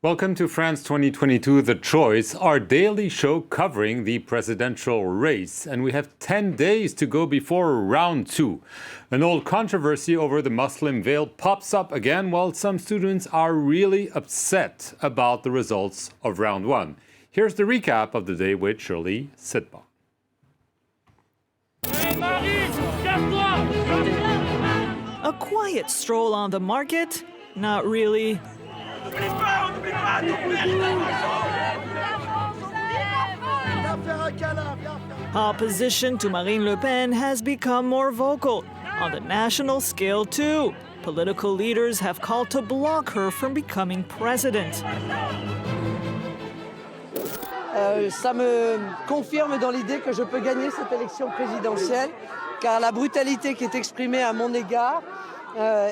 Welcome to France 2022, The Choice, our daily show covering the presidential race. And we have 10 days to go before round two. An old controversy over the Muslim veil pops up again while some students are really upset about the results of round one. Here's the recap of the day with Shirley Sitbon. A quiet stroll on the market? Not really. Opposition to Marine Le Pen has become more vocal, on the national scale too. Political leaders have called to block her from becoming president. Ça me confirme dans l'idée que je peux gagner cette élection présidentielle, car la brutalité qui est exprimée à mon égard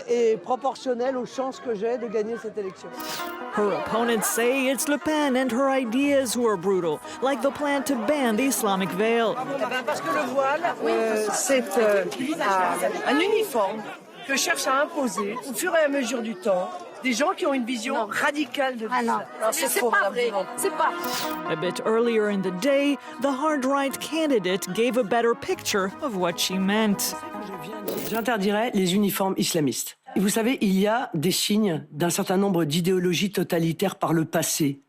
est proportionnelle aux chances que j'ai de gagner cette élection. Her opponents say it's Le Pen and her ideas who are brutal, like the plan to ban the Islamic veil. Parce que le voile, c'est un uniforme que cherche à imposer au fur et à mesure du temps des gens qui ont une vision radicale de l'islam. C'est pas vrai, c'est pas. A bit earlier in the day, the hard-right candidate gave a better picture of what she meant. J'interdirais les uniformes islamistes. Et vous savez, il y a des signes d'un certain nombre d'idéologies totalitaires par le passé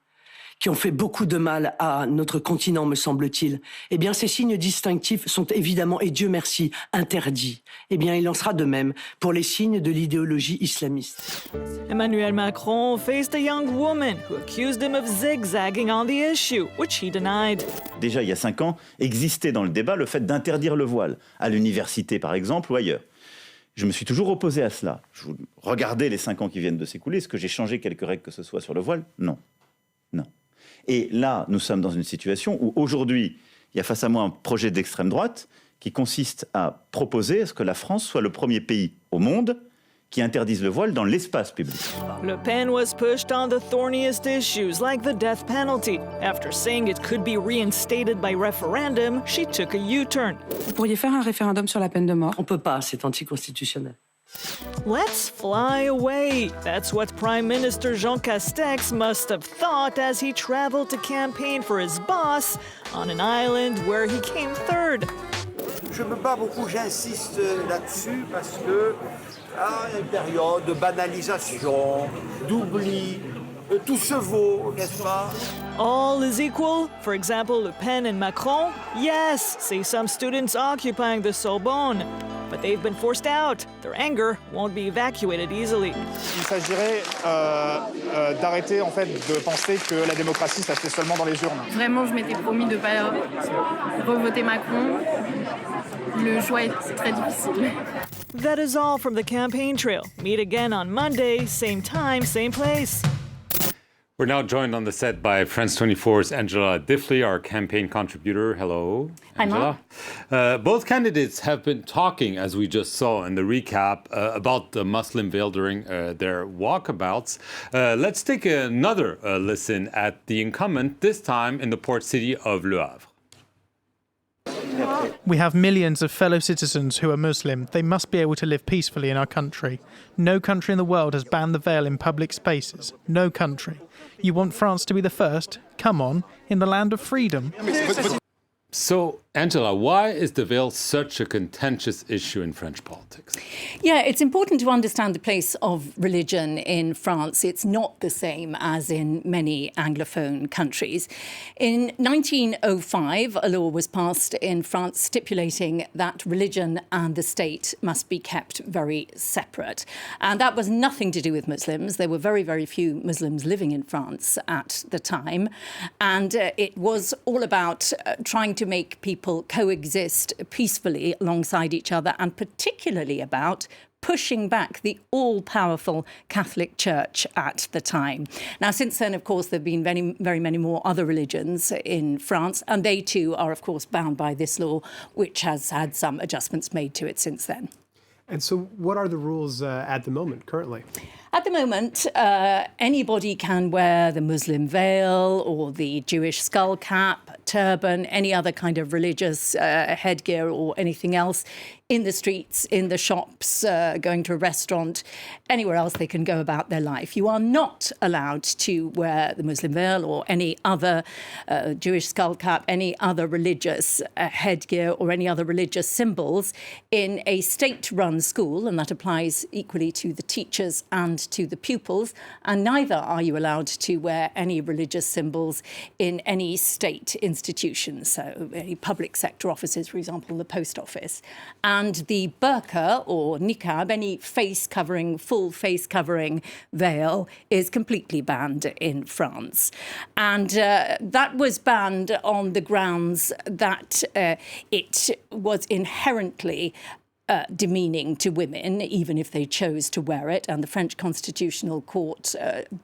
qui ont fait beaucoup de mal à notre continent, me semble-t-il. Eh bien, ces signes distinctifs sont évidemment, et Dieu merci, interdits. Eh bien, il en sera de même pour les signes de l'idéologie islamiste. Emmanuel Macron faced a young woman who accused him of zigzagging on the issue, which he denied. Déjà, il y a 5 ans, existait dans le débat le fait d'interdire le voile, à l'université par exemple ou ailleurs. Je me suis toujours opposé à cela. Regardez les 5 ans qui viennent de s'écouler. Est-ce que j'ai changé quelques règles que ce soit sur le voile? Non. Non. Et là, nous sommes dans une situation où aujourd'hui, il y a face à moi un projet d'extrême droite qui consiste à proposer à ce que la France soit le premier pays au monde qui interdise le voile dans l'espace public. Le Pen was pushed on the thorniest issues like the death penalty. After saying it could be reinstated by referendum, she took a U-turn. Vous pourriez faire un référendum sur la peine de mort? On peut pas, c'est anticonstitutionnel. Let's fly away. That's what Prime Minister Jean Castex must have thought as he traveled to campaign for his boss on an island where he came third. Je me bats beaucoup, j'insiste là-dessus parce que à une période de banalisation, d'oubli, tout se vaut, n'est-ce pas? All is equal? For example, Le Pen and Macron? Yes, say some students occupying the Sorbonne. But they've been forced out. Their anger won't be evacuated easily. Il s'agirait d'arrêter en fait de penser que la démocratie ça se fait seulement dans les urnes. Vraiment, je m'étais promis de ne pas revoter Macron. Le choix est très difficile. That is all from the campaign trail. Meet again on Monday, same time, same place. We're now joined on the set by France 24's Angela Diffley, our campaign contributor. Hello, Angela. Both candidates have been talking, as we just saw in the recap, about the Muslim veil during their walkabouts. Let's take another listen at the incumbent, this time in the port city of Le Havre. We have millions of fellow citizens who are Muslim. They must be able to live peacefully in our country. No country in the world has banned the veil in public spaces. No country. You want France to be the first? Come on, in the land of freedom. So, Angela, why is the veil such a contentious issue in French politics? Yeah, it's important to understand the place of religion in France. It's not the same as in many Anglophone countries. In 1905, a law was passed in France stipulating that religion and the state must be kept very separate. And that was nothing to do with Muslims. There were very, very few Muslims living in France at the time. And it was all about trying to make people coexist peacefully alongside each other, and particularly about pushing back the all-powerful Catholic Church at the time. Now, since then, of course, there have been very many more other religions in France, and they too are, of course, bound by this law, which has had some adjustments made to it since then. And so what are the rules at the moment, currently? At the moment, anybody can wear the Muslim veil or the Jewish skull cap, turban, any other kind of religious headgear or anything else in the streets, in the shops, going to a restaurant, anywhere else they can go about their life. You are not allowed to wear the Muslim veil or any other Jewish skull cap, any other religious headgear or any other religious symbols in a state-run school, and that applies equally to the teachers and to the pupils, and neither are you allowed to wear any religious symbols in any state institution, so any public sector offices, for example, the post office. And the burqa or niqab, any face-covering, full face-covering veil, is completely banned in France. And that was banned on the grounds that it was inherently demeaning to women, even if they chose to wear it, and the French Constitutional Court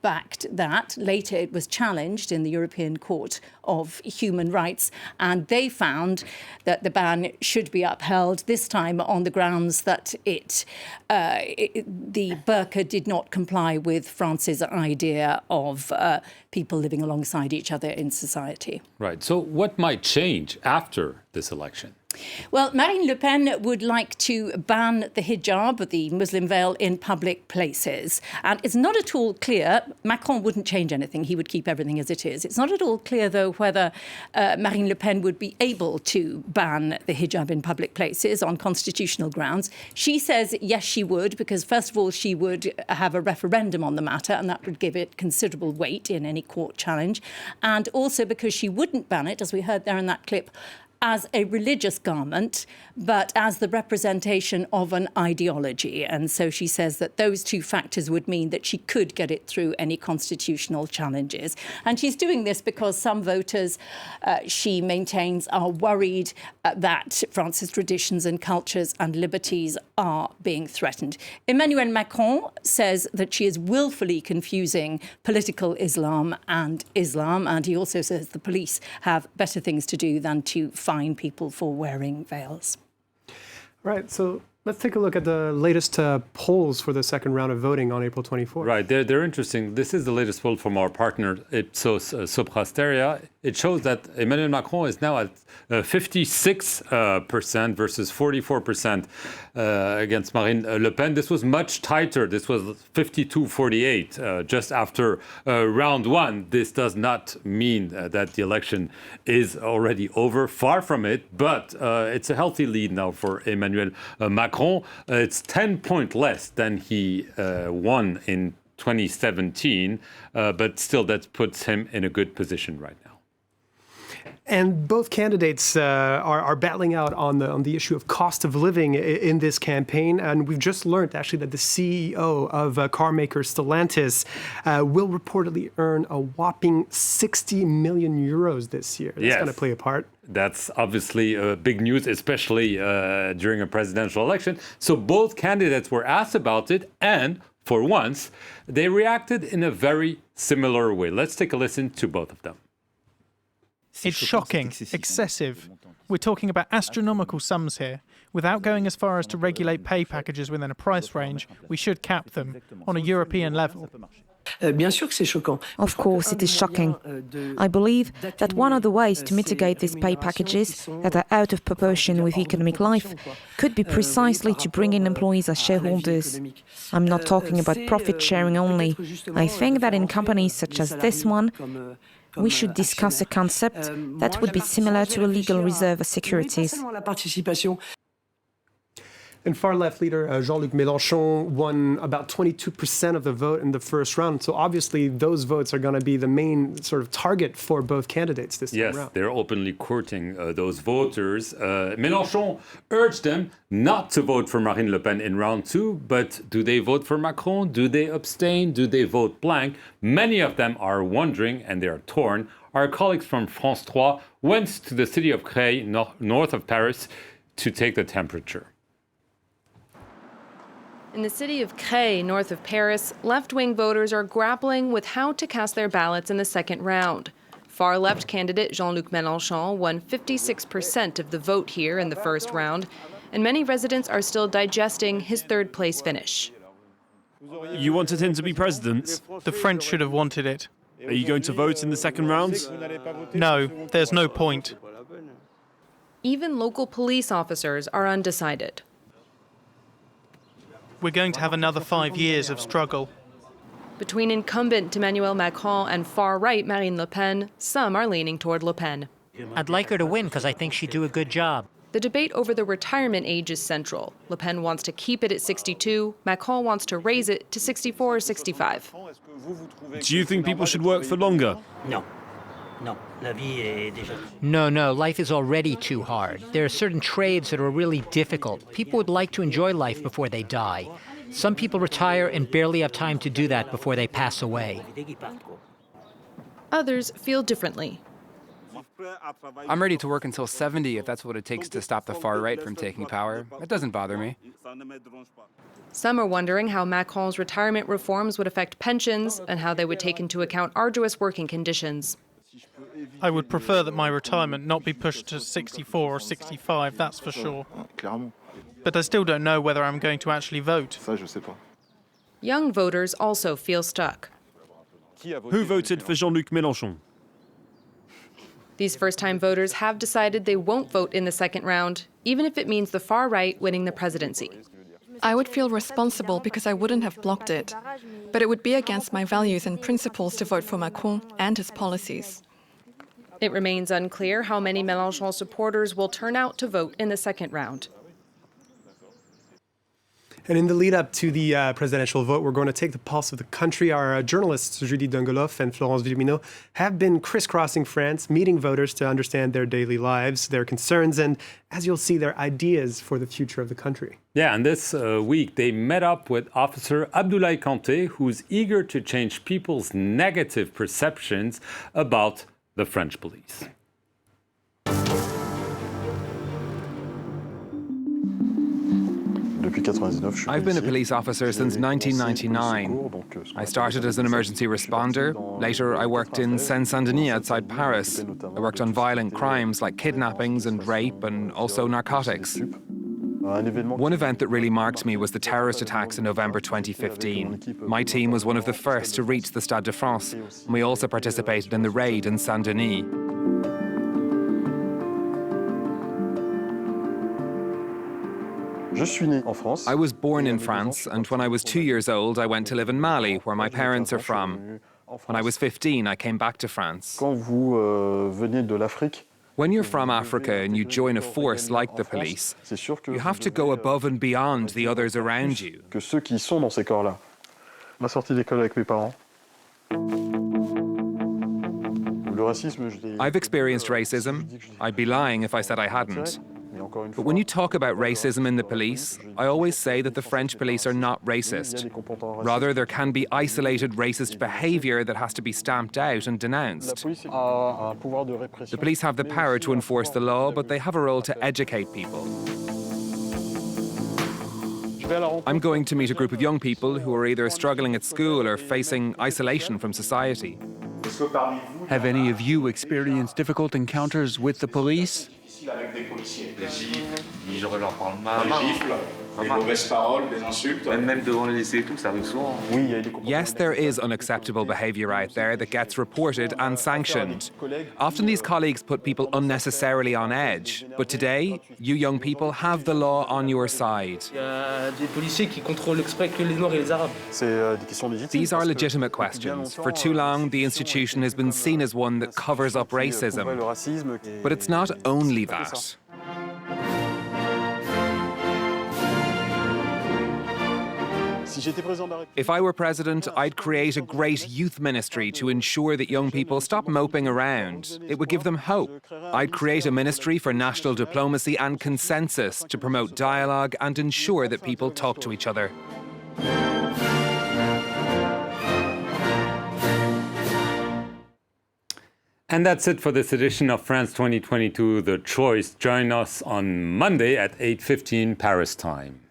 backed that. Later, it was challenged in the European Court of Human Rights, and they found that the ban should be upheld, this time on the grounds that the burqa did not comply with France's idea of people living alongside each other in society. Right. So what might change after this election? Well, Marine Le Pen would like to ban the hijab, the Muslim veil, in public places. And it's not at all clear, Macron wouldn't change anything, he would keep everything as it is. It's not at all clear, though, whether Marine Le Pen would be able to ban the hijab in public places on constitutional grounds. She says, yes, she would, because first of all, she would have a referendum on the matter, and that would give it considerable weight in any court challenge. And also because she wouldn't ban it, as we heard there in that clip, as a religious garment, but as the representation of an ideology. And so she says that those two factors would mean that she could get it through any constitutional challenges. And she's doing this because some voters, she maintains, are worried that France's traditions and cultures and liberties are being threatened. Emmanuel Macron says that she is willfully confusing political Islam, and he also says the police have better things to do than to fine people for wearing veils. Right, so let's take a look at the latest polls for the second round of voting on April 24th. Right, they're interesting. This is the latest poll from our partner Ipsos Soprasteria. It shows that Emmanuel Macron is now at 56% versus 44% against Marine Le Pen. This was much tighter. This was 52-48 just after round one. This does not mean that the election is already over. Far from it, but it's a healthy lead now for Emmanuel Macron. It's 10 points less than he won in 2017, but still that puts him in a good position right now. And both candidates are battling out on the issue of cost of living in this campaign. And we've just learned, actually, that the CEO of car maker Stellantis will reportedly earn a whopping 60 million euros this year. That's going to play a part. That's obviously big news, especially during a presidential election. So both candidates were asked about it, and for once, they reacted in a very similar way. Let's take a listen to both of them. It's shocking, excessive. We're talking about astronomical sums here. Without going as far as to regulate pay packages within a price range, we should cap them on a European level. Of course, it is shocking. I believe that one of the ways to mitigate these pay packages that are out of proportion with economic life could be precisely to bring in employees as shareholders. I'm not talking about profit sharing only. I think that in companies such as this one, we should discuss a concept that would be similar to a legal reserve of securities. And far-left leader Jean-Luc Mélenchon won about 22% of the vote in the first round. So obviously those votes are going to be the main sort of target for both candidates this time around. Yes, they're openly courting those voters. Mélenchon urged them not to vote for Marine Le Pen in round two, but do they vote for Macron? Do they abstain? Do they vote blank? Many of them are wondering, and they are torn. Our colleagues from France 3 went to the city of Creil, north of Paris, to take the temperature. In the city of Creil, north of Paris, left-wing voters are grappling with how to cast their ballots in the second round. Far-left candidate Jean-Luc Mélenchon won 56% of the vote here in the first round, and many residents are still digesting his third-place finish. You wanted him to be president? The French should have wanted it. Are you going to vote in the second round? No, there's no point. Even local police officers are undecided. We're going to have another 5 years of struggle. Between incumbent Emmanuel Macron and far-right Marine Le Pen, some are leaning toward Le Pen. I'd like her to win because I think she'd do a good job. The debate over the retirement age is central. Le Pen wants to keep it at 62. Macron wants to raise it to 64 or 65. Do you think people should work for longer? No. No, life is already too hard. There are certain trades that are really difficult. People would like to enjoy life before they die. Some people retire and barely have time to do that before they pass away. Others feel differently. I'm ready to work until 70 if that's what it takes to stop the far right from taking power. It doesn't bother me. Some are wondering how Macron's retirement reforms would affect pensions and how they would take into account arduous working conditions. I would prefer that my retirement not be pushed to 64 or 65, that's for sure. But I still don't know whether I'm going to actually vote. Young voters also feel stuck. Who voted for Jean-Luc Mélenchon? These first-time voters have decided they won't vote in the second round, even if it means the far right winning the presidency. I would feel responsible because I wouldn't have blocked it. But it would be against my values and principles to vote for Macron and his policies. It remains unclear how many Mélenchon supporters will turn out to vote in the second round. And in the lead up to the presidential vote, we're going to take the pulse of the country. Our journalists, Julie Dungoloff and Florence Villeminot, have been crisscrossing France, meeting voters to understand their daily lives, their concerns, and, as you'll see, their ideas for the future of the country. Yeah, and this week they met up with Officer Abdoulaye Kanté, who's eager to change people's negative perceptions about the French police. I've been a police officer since 1999. I started as an emergency responder. Later, I worked in Seine-Saint-Denis outside Paris. I worked on violent crimes like kidnappings and rape and also narcotics. One event that really marked me was the terrorist attacks in November 2015. My team was one of the first to reach the Stade de France, and we also participated in the raid in Saint-Denis. I was born in France, and when I was 2 years old, I went to live in Mali, where my parents are from. When I was 15, I came back to France. When you're from Africa and you join a force like the police, you have to go above and beyond the others around you. I've experienced racism. I'd be lying if I said I hadn't. But when you talk about racism in the police, I always say that the French police are not racist. Rather, there can be isolated racist behaviour that has to be stamped out and denounced. The police have the power to enforce the law, but they have a role to educate people. I'm going to meet a group of young people who are either struggling at school or facing isolation from society. Have any of you experienced difficult encounters with the police? Yes, there is unacceptable behaviour out there that gets reported and sanctioned. Often these colleagues put people unnecessarily on edge. But today, you young people have the law on your side. These are legitimate questions. For too long, the institution has been seen as one that covers up racism. But it's not only that. If I were president, I'd create a great youth ministry to ensure that young people stop moping around. It would give them hope. I'd create a ministry for national diplomacy and consensus to promote dialogue and ensure that people talk to each other. And that's it for this edition of France 2022, The Choice. Join us on Monday at 8:15 Paris time.